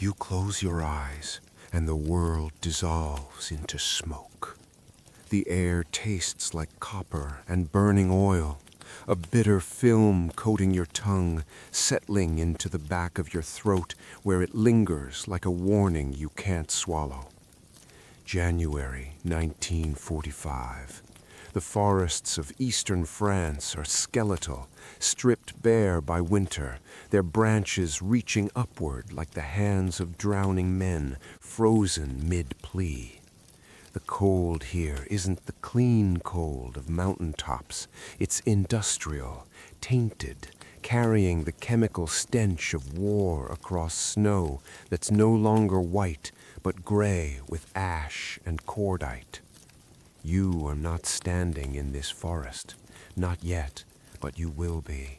You close your eyes, and the world dissolves into smoke. The air tastes like copper and burning oil, a bitter film coating your tongue, settling into the back of your throat where it lingers like a warning you can't swallow. January 1945. The forests of eastern France are skeletal, stripped bare by winter, their branches reaching upward like the hands of drowning men, frozen mid-plea. The cold here isn't the clean cold of mountaintops. It's industrial, tainted, carrying the chemical stench of war across snow that's no longer white, but gray with ash and cordite. You are not standing in this forest, not yet, but you will be.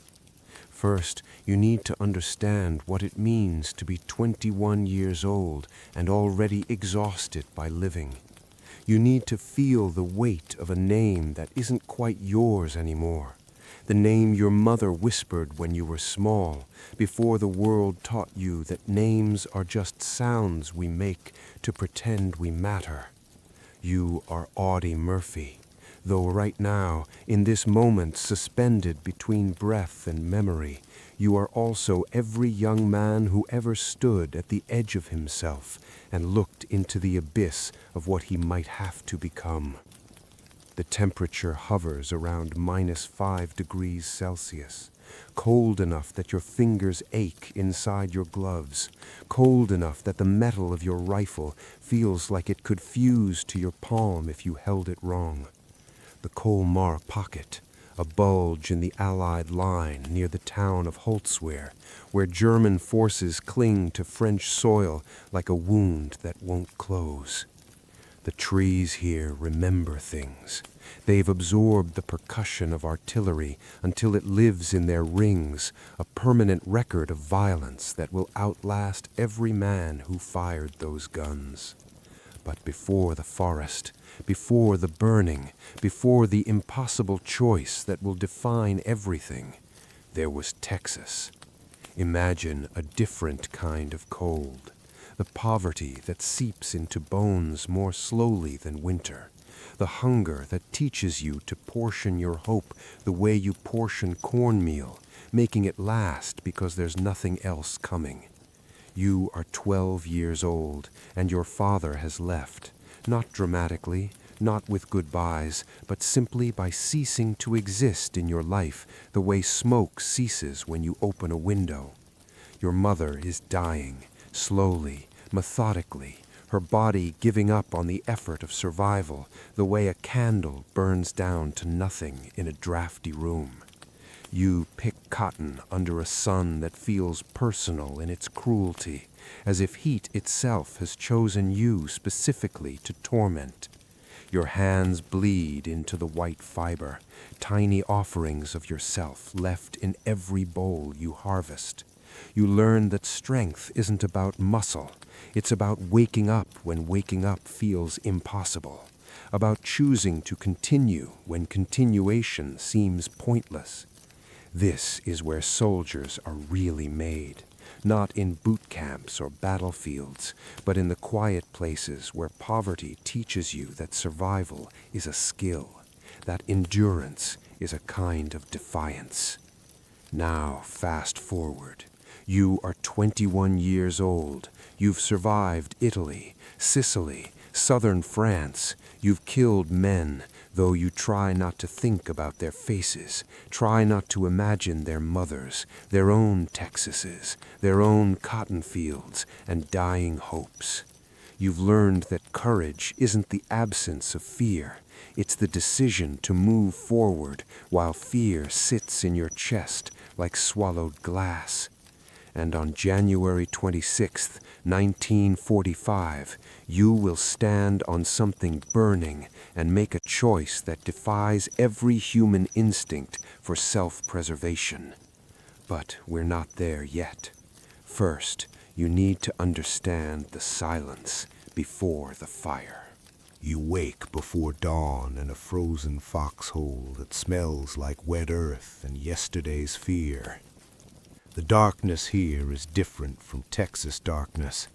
First, you need to understand what it means to be 21 years old and already exhausted by living. You need to feel the weight of a name that isn't quite yours anymore. The name your mother whispered when you were small, before the world taught you that names are just sounds we make to pretend we matter. You are Audie Murphy, though right now, in this moment suspended between breath and memory, you are also every young man who ever stood at the edge of himself and looked into the abyss of what he might have to become. The temperature hovers around -5 degrees Celsius, cold enough that your fingers ache inside your gloves, cold enough that the metal of your rifle feels like it could fuse to your palm if you held it wrong. The Colmar pocket, a bulge in the Allied line near the town of Holzwehr, where German forces cling to French soil like a wound that won't close. The trees here remember things. They've absorbed the percussion of artillery until it lives in their rings, a permanent record of violence that will outlast every man who fired those guns. But before the forest, before the burning, before the impossible choice that will define everything, there was Texas. Imagine a different kind of cold. The poverty that seeps into bones more slowly than winter. The hunger that teaches you to portion your hope the way you portion cornmeal, making it last because there's nothing else coming. You are 12 years old, and your father has left, not dramatically, not with goodbyes, but simply by ceasing to exist in your life the way smoke ceases when you open a window. Your mother is dying, slowly, methodically, her body giving up on the effort of survival, the way a candle burns down to nothing in a drafty room. You pick cotton under a sun that feels personal in its cruelty, as if heat itself has chosen you specifically to torment. Your hands bleed into the white fiber, tiny offerings of yourself left in every bowl you harvest. You learn that strength isn't about muscle. It's about waking up when waking up feels impossible, about choosing to continue when continuation seems pointless. This is where soldiers are really made, not in boot camps or battlefields, but in the quiet places where poverty teaches you that survival is a skill, that endurance is a kind of defiance. Now, fast forward. You are 21 years old. You've survived Italy, Sicily, southern France. You've killed men, though you try not to think about their faces, try not to imagine their mothers, their own Texases, their own cotton fields, and dying hopes. You've learned that courage isn't the absence of fear. It's the decision to move forward while fear sits in your chest like swallowed glass. And on January 26th, 1945, you will stand on something burning and make a choice that defies every human instinct for self-preservation. But we're not there yet. First, you need to understand the silence before the fire. You wake before dawn in a frozen foxhole that smells like wet earth and yesterday's fear. The darkness here is different from Texas darkness.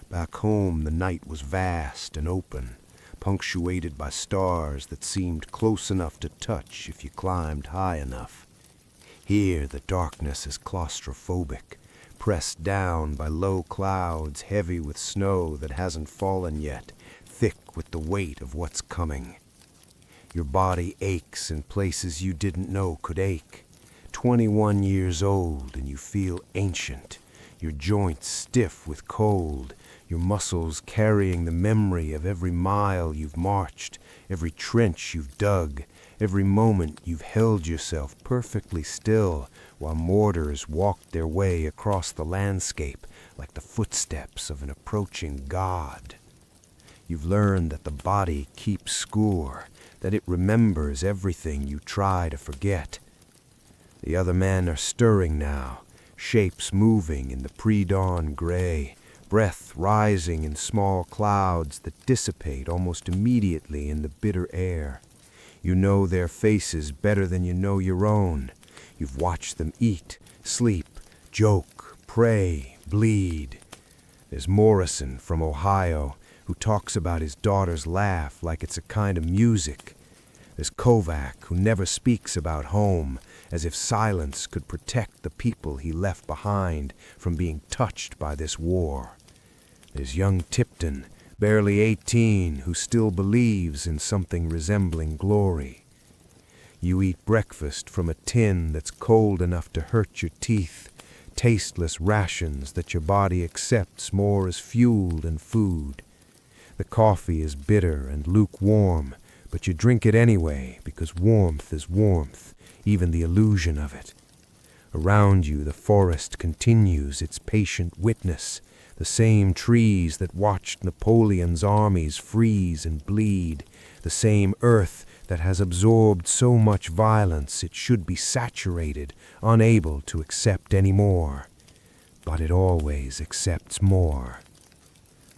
Back home, the night was vast and open, punctuated by stars that seemed close enough to touch if you climbed high enough. Here, the darkness is claustrophobic, pressed down by low clouds heavy with snow that hasn't fallen yet, thick with the weight of what's coming. Your body aches in places you didn't know could ache. 21 years old and you feel ancient, your joints stiff with cold, your muscles carrying the memory of every mile you've marched, every trench you've dug, every moment you've held yourself perfectly still while mortars walked their way across the landscape like the footsteps of an approaching god. You've learned that the body keeps score, that it remembers everything you try to forget. The other men are stirring now, shapes moving in the pre-dawn gray, breath rising in small clouds that dissipate almost immediately in the bitter air. You know their faces better than you know your own. You've watched them eat, sleep, joke, pray, bleed. There's Morrison from Ohio, who talks about his daughter's laugh like it's a kind of music. There's Kovac, who never speaks about home, as if silence could protect the people he left behind from being touched by this war. There's young Tipton, barely 18, who still believes in something resembling glory. You eat breakfast from a tin that's cold enough to hurt your teeth, tasteless rations that your body accepts more as fuel than food. The coffee is bitter and lukewarm, but you drink it anyway because warmth is warmth, even the illusion of it. Around you, the forest continues its patient witness, the same trees that watched Napoleon's armies freeze and bleed, the same earth that has absorbed so much violence it should be saturated, unable to accept any more. But it always accepts more.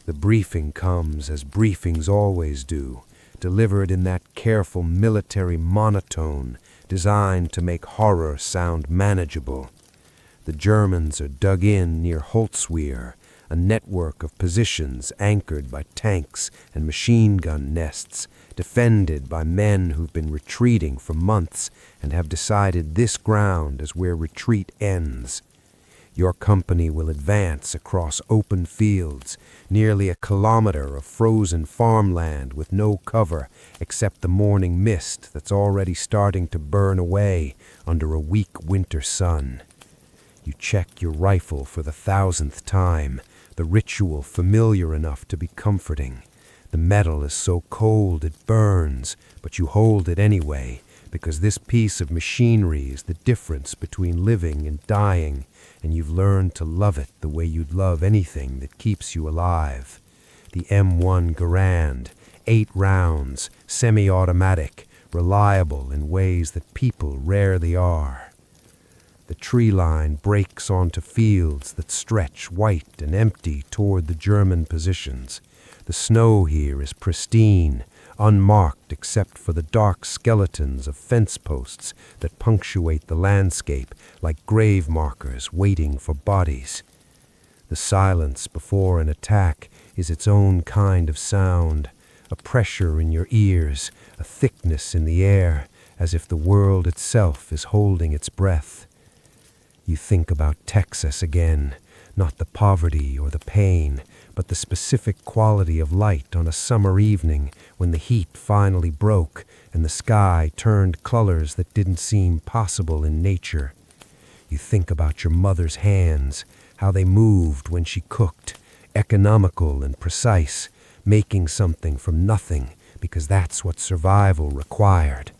The briefing comes as briefings always do, delivered in that careful military monotone designed to make horror sound manageable. The Germans are dug in near Holzwehr, a network of positions anchored by tanks and machine gun nests, defended by men who've been retreating for months and have decided this ground is where retreat ends. Your company will advance across open fields, nearly a kilometer of frozen farmland with no cover except the morning mist that's already starting to burn away under a weak winter sun. You check your rifle for the 1,000th time, the ritual familiar enough to be comforting. The metal is so cold it burns, but you hold it anyway, because this piece of machinery is the difference between living and dying, and you've learned to love it the way you'd love anything that keeps you alive. The M1 Garand, 8 rounds, semi-automatic, reliable in ways that people rarely are. The tree line breaks onto fields that stretch white and empty toward the German positions. The snow here is pristine, unmarked except for the dark skeletons of fence posts that punctuate the landscape like grave markers waiting for bodies. The silence before an attack is its own kind of sound, a pressure in your ears, a thickness in the air, as if the world itself is holding its breath. You think about Texas again, not the poverty or the pain, but the specific quality of light on a summer evening when the heat finally broke and the sky turned colors that didn't seem possible in nature. You think about your mother's hands, how they moved when she cooked, economical and precise, making something from nothing because that's what survival required.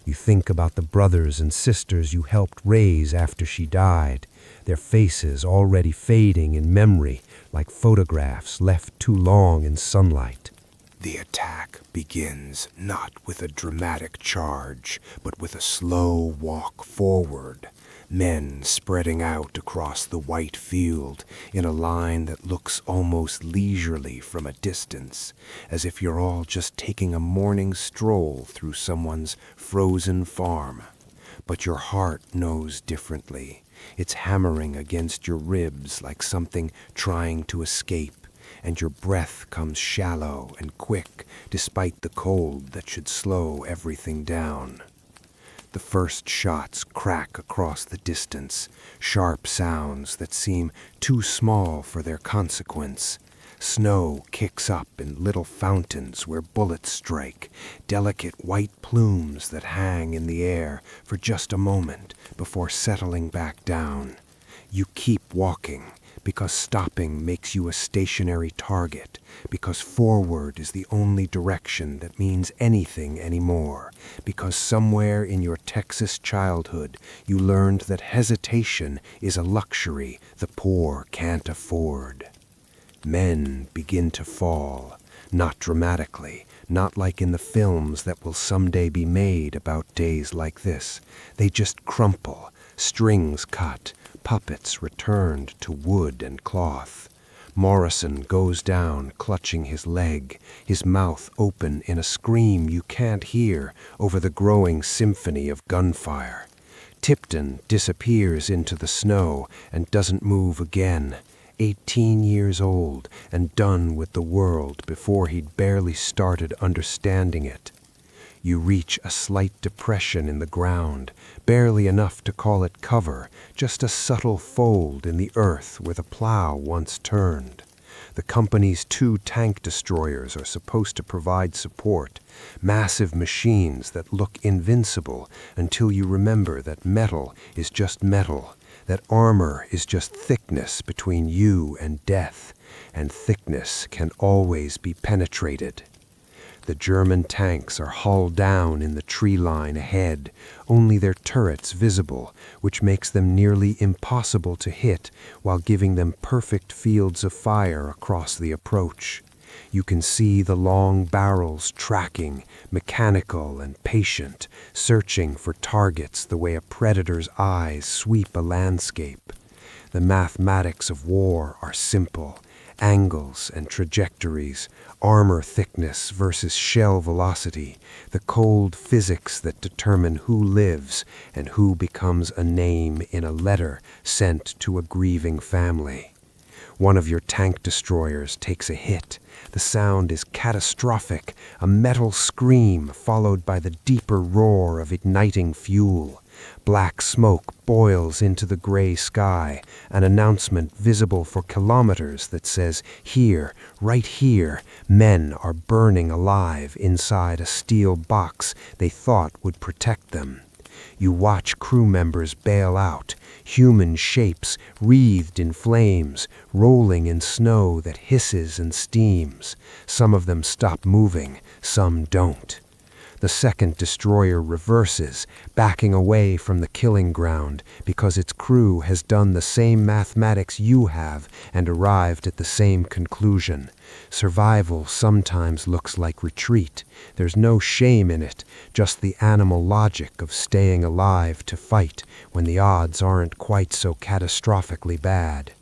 You think about the brothers and sisters you helped raise after she died, their faces already fading in memory like photographs left too long in sunlight. The attack begins not with a dramatic charge, but with a slow walk forward. Men spreading out across the white field in a line that looks almost leisurely from a distance, as if you're all just taking a morning stroll through someone's frozen farm. But your heart knows differently. It's hammering against your ribs like something trying to escape, and your breath comes shallow and quick despite the cold that should slow everything down. The first shots crack across the distance, sharp sounds that seem too small for their consequence. Snow kicks up in little fountains where bullets strike, delicate white plumes that hang in the air for just a moment before settling back down. You keep walking, because stopping makes you a stationary target, because forward is the only direction that means anything anymore, because somewhere in your Texas childhood you learned that hesitation is a luxury the poor can't afford. Men begin to fall, not dramatically, not like in the films that will someday be made about days like this. They just crumple, strings cut, puppets returned to wood and cloth. Morrison goes down, clutching his leg, his mouth open in a scream you can't hear over the growing symphony of gunfire. Tipton disappears into the snow and doesn't move again. 18 years old and done with the world before he'd barely started understanding it. You reach a slight depression in the ground, barely enough to call it cover, just a subtle fold in the earth where the plow once turned. The company's 2 tank destroyers are supposed to provide support, massive machines that look invincible until you remember that metal is just metal, that armor is just thickness between you and death, and thickness can always be penetrated. The German tanks are hull down in the tree line ahead, only their turrets visible, which makes them nearly impossible to hit while giving them perfect fields of fire across the approach. You can see the long barrels tracking, mechanical and patient, searching for targets the way a predator's eyes sweep a landscape. The mathematics of war are simple. Angles and trajectories, armor thickness versus shell velocity, the cold physics that determine who lives and who becomes a name in a letter sent to a grieving family. One of your tank destroyers takes a hit. The sound is catastrophic, a metal scream followed by the deeper roar of igniting fuel. Black smoke boils into the gray sky, an announcement visible for kilometers that says, here, right here, men are burning alive inside a steel box they thought would protect them. You watch crew members bail out, human shapes wreathed in flames, rolling in snow that hisses and steams. Some of them stop moving, some don't. The second destroyer reverses, backing away from the killing ground because its crew has done the same mathematics you have and arrived at the same conclusion. Survival sometimes looks like retreat. There's no shame in it, just the animal logic of staying alive to fight when the odds aren't quite so catastrophically bad.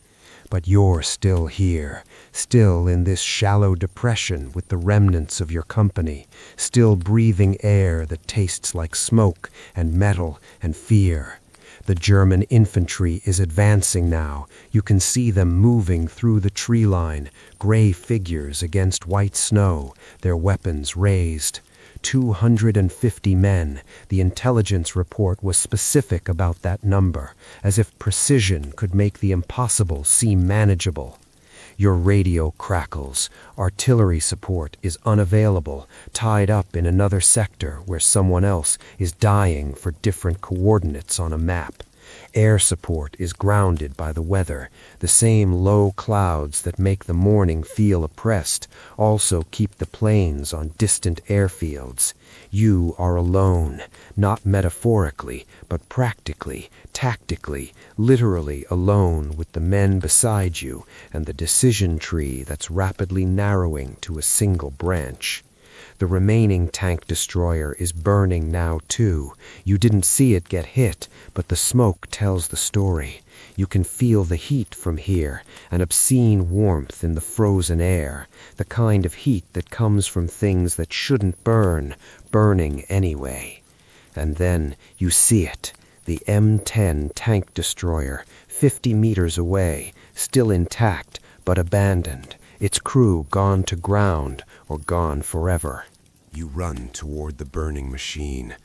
But you're still here, still in this shallow depression with the remnants of your company, still breathing air that tastes like smoke and metal and fear. The German infantry is advancing now. You can see them moving through the tree line, gray figures against white snow, their weapons raised. 250 men. The intelligence report was specific about that number, as if precision could make the impossible seem manageable. Your radio crackles. Artillery support is unavailable, tied up in another sector where someone else is dying for different coordinates on a map. Air support is grounded by the weather. The same low clouds that make the morning feel oppressed also keep the planes on distant airfields. You are alone, not metaphorically, but practically, tactically, literally alone with the men beside you and the decision tree that's rapidly narrowing to a single branch. The remaining tank destroyer is burning now too. You didn't see it get hit, but the smoke tells the story. You can feel the heat from here, an obscene warmth in the frozen air, the kind of heat that comes from things that shouldn't burn, burning anyway. And then you see it, The M10 tank destroyer, 50 meters away, still intact but abandoned, its crew gone to ground or gone forever. You run toward the burning machine,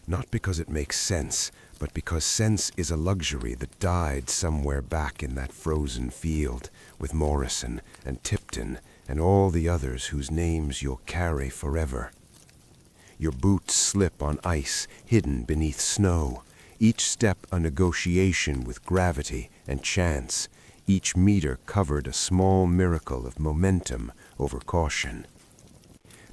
not because it makes sense, but because sense is a luxury that died somewhere back in that frozen field with Morrison and Tipton and all the others whose names you'll carry forever. Your boots slip on ice hidden beneath snow, each step a negotiation with gravity and chance, each meter covered a small miracle of momentum over caution.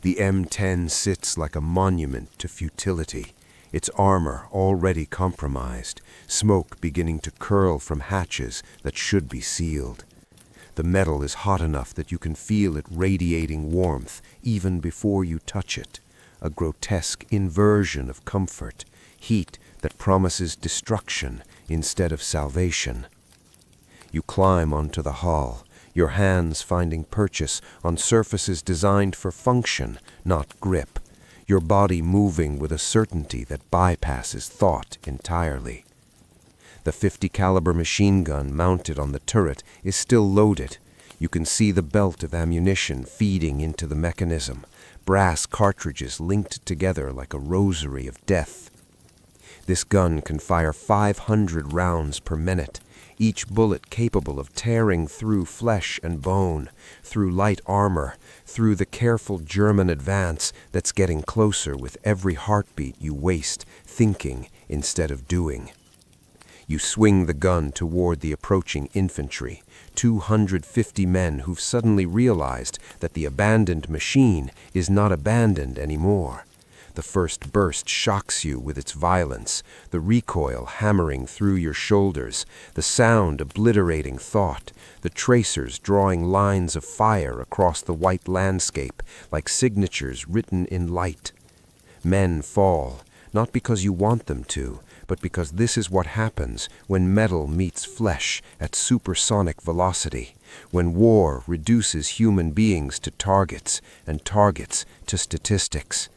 The M10 sits like a monument to futility, its armor already compromised, smoke beginning to curl from hatches that should be sealed. The metal is hot enough that you can feel it radiating warmth even before you touch it, a grotesque inversion of comfort, heat that promises destruction instead of salvation. You climb onto the hull, your hands finding purchase on surfaces designed for function, not grip, your body moving with a certainty that bypasses thought entirely. The 50 caliber machine gun mounted on the turret is still loaded. You can see the belt of ammunition feeding into the mechanism, brass cartridges linked together like a rosary of death. This gun can fire 500 rounds per minute, each bullet capable of tearing through flesh and bone, through light armor, through the careful German advance that's getting closer with every heartbeat you waste thinking instead of doing. You swing the gun toward the approaching infantry, 250 men who've suddenly realized that the abandoned machine is not abandoned anymore. The first burst shocks you with its violence, the recoil hammering through your shoulders, the sound obliterating thought, the tracers drawing lines of fire across the white landscape like signatures written in light. Men fall, not because you want them to, but because this is what happens when metal meets flesh at supersonic velocity, when war reduces human beings to targets and targets to statistics.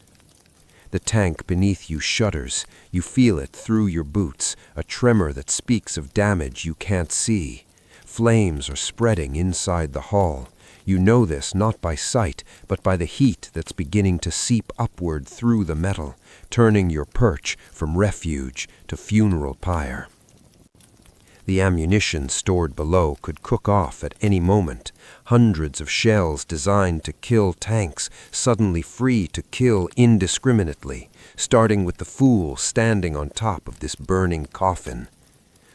The tank beneath you shudders. You feel it through your boots, a tremor that speaks of damage you can't see. Flames are spreading inside the hull. You know this not by sight, but by the heat that's beginning to seep upward through the metal, turning your perch from refuge to funeral pyre. The ammunition stored below could cook off at any moment. Hundreds of shells designed to kill tanks, suddenly free to kill indiscriminately, starting with the fool standing on top of this burning coffin.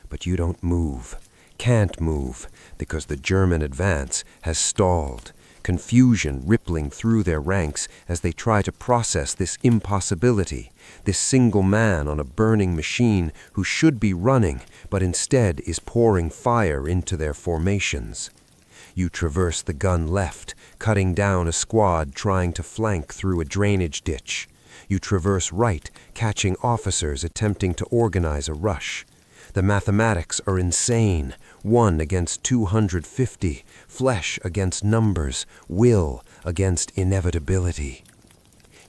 But you don't move, can't move, because the German advance has stalled, confusion rippling through their ranks as they try to process this impossibility, this single man on a burning machine who should be running, but instead is pouring fire into their formations. You traverse the gun left, cutting down a squad trying to flank through a drainage ditch. You traverse right, catching officers attempting to organize a rush. The mathematics are insane. 1 against 250, flesh against numbers, will against inevitability.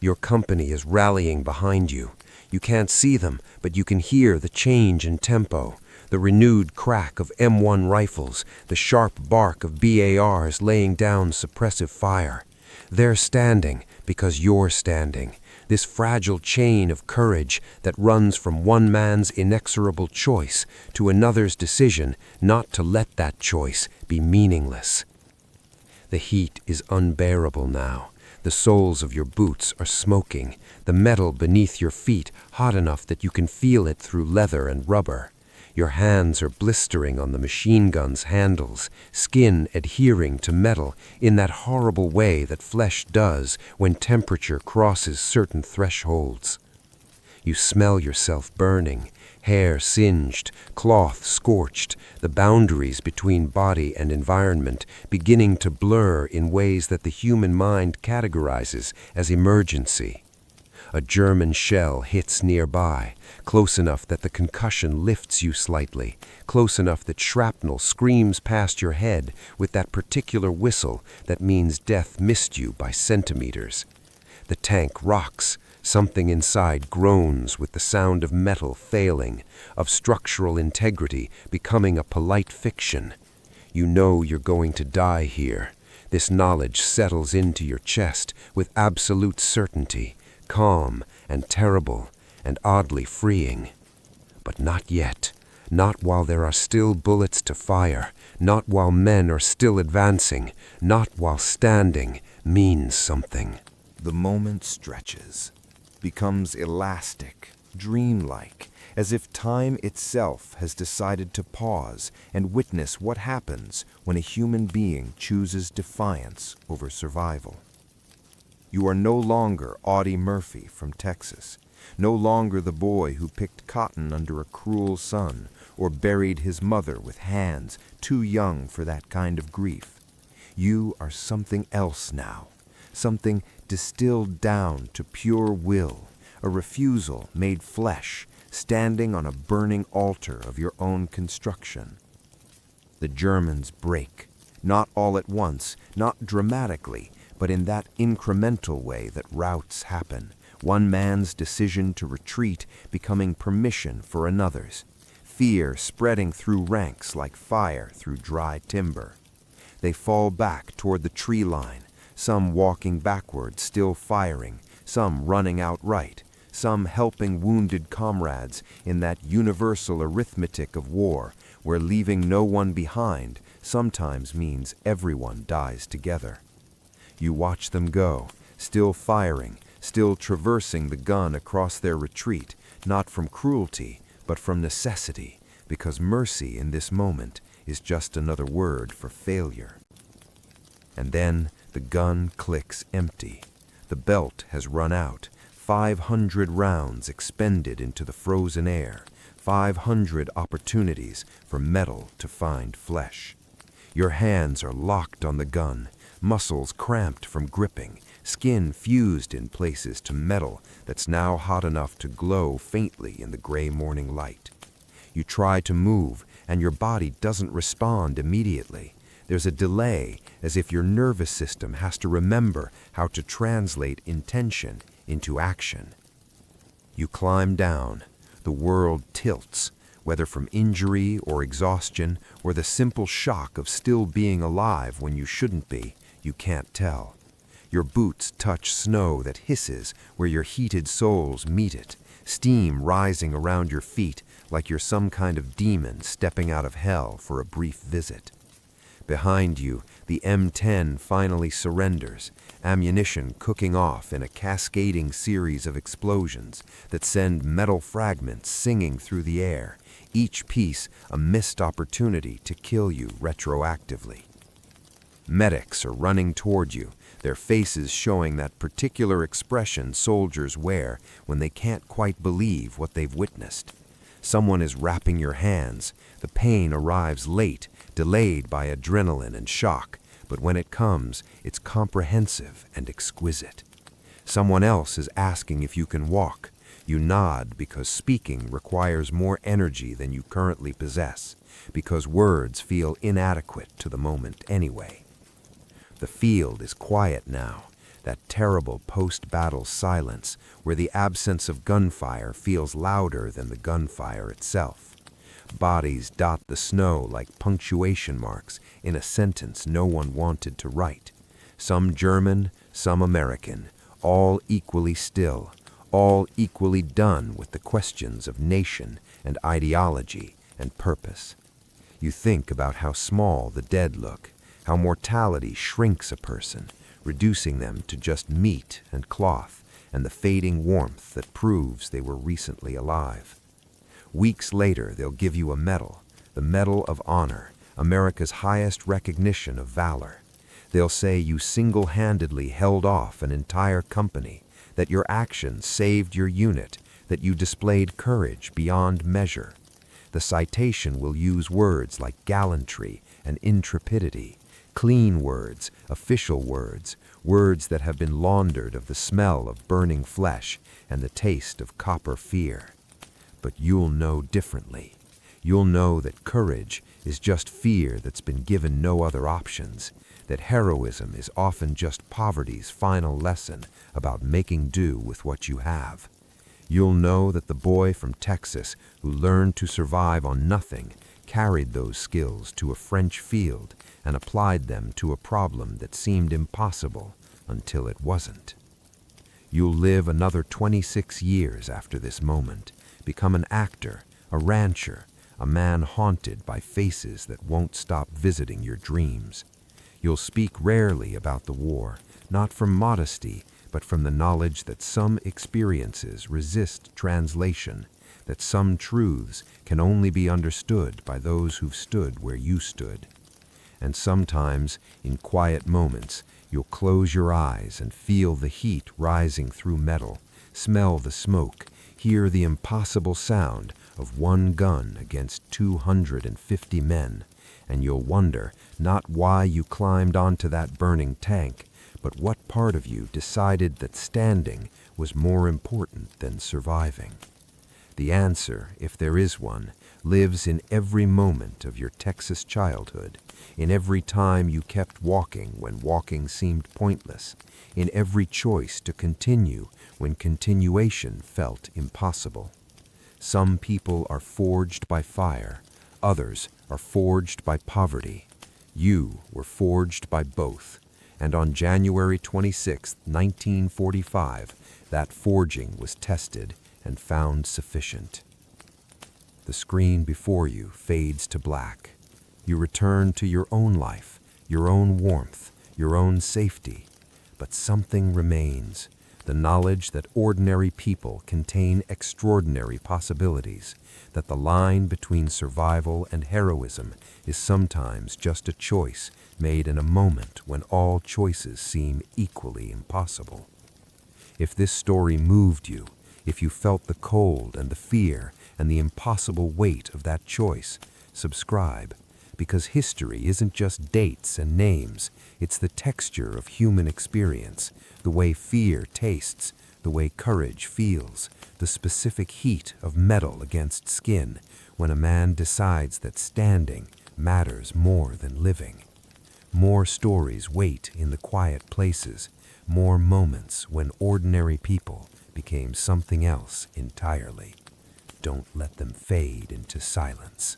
Your company is rallying behind you. You can't see them, but you can hear the change in tempo, the renewed crack of M1 rifles, the sharp bark of BARs laying down suppressive fire. They're standing because you're standing. This fragile chain of courage that runs from one man's inexorable choice to another's decision not to let that choice be meaningless. The heat is unbearable now. The soles of your boots are smoking, the metal beneath your feet hot enough that you can feel it through leather and rubber. Your hands are blistering on the machine gun's handles, skin adhering to metal in that horrible way that flesh does when temperature crosses certain thresholds. You smell yourself burning, hair singed, cloth scorched, the boundaries between body and environment beginning to blur in ways that the human mind categorizes as emergency. A German shell hits nearby, close enough that the concussion lifts you slightly, close enough that shrapnel screams past your head with that particular whistle that means death missed you by centimeters. The tank rocks, Something inside groans with the sound of metal failing, of structural integrity becoming a polite fiction. You know you're going to die here. This knowledge settles into your chest with absolute certainty, calm and terrible and oddly freeing. But not yet. Not while there are still bullets to fire, not while men are still advancing, not while standing means something. The moment stretches, becomes elastic, dreamlike, as if time itself has decided to pause and witness what happens when a human being chooses defiance over survival. You are no longer Audie Murphy from Texas, no longer the boy who picked cotton under a cruel sun or buried his mother with hands too young for that kind of grief. You are something else now, something distilled down to pure will, a refusal made flesh, standing on a burning altar of your own construction. The Germans break, not all at once, not dramatically, but in that incremental way that routs happen, one man's decision to retreat becoming permission for another's, fear spreading through ranks like fire through dry timber. They fall back toward the tree line, some walking backward, still firing, some running outright, some helping wounded comrades in that universal arithmetic of war where leaving no one behind sometimes means everyone dies together. You watch them go, still firing, still traversing the gun across their retreat, not from cruelty, but from necessity, because mercy in this moment is just another word for failure. And then the gun clicks empty. The belt has run out, 500 rounds expended into the frozen air, 500 opportunities for metal to find flesh. Your hands are locked on the gun, muscles cramped from gripping, skin fused in places to metal that's now hot enough to glow faintly in the gray morning light. You try to move, and your body doesn't respond immediately. There's a delay, as if your nervous system has to remember how to translate intention into action. You climb down. The world tilts, whether from injury or exhaustion or the simple shock of still being alive when you shouldn't be, you can't tell. Your boots touch snow that hisses where your heated soles meet it, steam rising around your feet like you're some kind of demon stepping out of hell for a brief visit. Behind you, the M10 finally surrenders, ammunition cooking off in a cascading series of explosions that send metal fragments singing through the air, each piece a missed opportunity to kill you retroactively. Medics are running toward you, their faces showing that particular expression soldiers wear when they can't quite believe what they've witnessed. Someone is wrapping your hands. The pain arrives late, delayed by adrenaline and shock, but when it comes, it's comprehensive and exquisite. Someone else is asking if you can walk. You nod because speaking requires more energy than you currently possess, because words feel inadequate to the moment anyway. The field is quiet now, that terrible post-battle silence where the absence of gunfire feels louder than the gunfire itself. Bodies dot the snow like punctuation marks in a sentence no one wanted to write. Some German, some American, all equally still, all equally done with the questions of nation and ideology and purpose. You think about how small the dead look, how mortality shrinks a person, reducing them to just meat and cloth and the fading warmth that proves they were recently alive. Weeks later, they'll give you a medal, the Medal of Honor, America's highest recognition of valor. They'll say you single-handedly held off an entire company, that your actions saved your unit, that you displayed courage beyond measure. The citation will use words like gallantry and intrepidity, clean words, official words, words that have been laundered of the smell of burning flesh and the taste of copper fear. But you'll know differently. You'll know that courage is just fear that's been given no other options, that heroism is often just poverty's final lesson about making do with what you have. You'll know that the boy from Texas who learned to survive on nothing carried those skills to a French field and applied them to a problem that seemed impossible until it wasn't. You'll live another 26 years after this moment, become an actor, a rancher, a man haunted by faces that won't stop visiting your dreams. You'll speak rarely about the war, not from modesty, but from the knowledge that some experiences resist translation, that some truths can only be understood by those who've stood where you stood. And sometimes, in quiet moments, you'll close your eyes and feel the heat rising through metal, smell the smoke, hear the impossible sound of one gun against 250 men, and you'll wonder not why you climbed onto that burning tank, but what part of you decided that standing was more important than surviving. The answer, if there is one, lives in every moment of your Texas childhood, in every time you kept walking when walking seemed pointless, in every choice to continue when continuation felt impossible. Some people are forged by fire, others are forged by poverty. You were forged by both, and on January 26, 1945, that forging was tested and found sufficient. The screen before you fades to black. You return to your own life, your own warmth, your own safety. But something remains, the knowledge that ordinary people contain extraordinary possibilities, that the line between survival and heroism is sometimes just a choice made in a moment when all choices seem equally impossible. If this story moved you, if you felt the cold and the fear and the impossible weight of that choice, subscribe, because history isn't just dates and names, it's the texture of human experience, the way fear tastes, the way courage feels, the specific heat of metal against skin when a man decides that standing matters more than living. More stories wait in the quiet places, more moments when ordinary people became something else entirely. Don't let them fade into silence.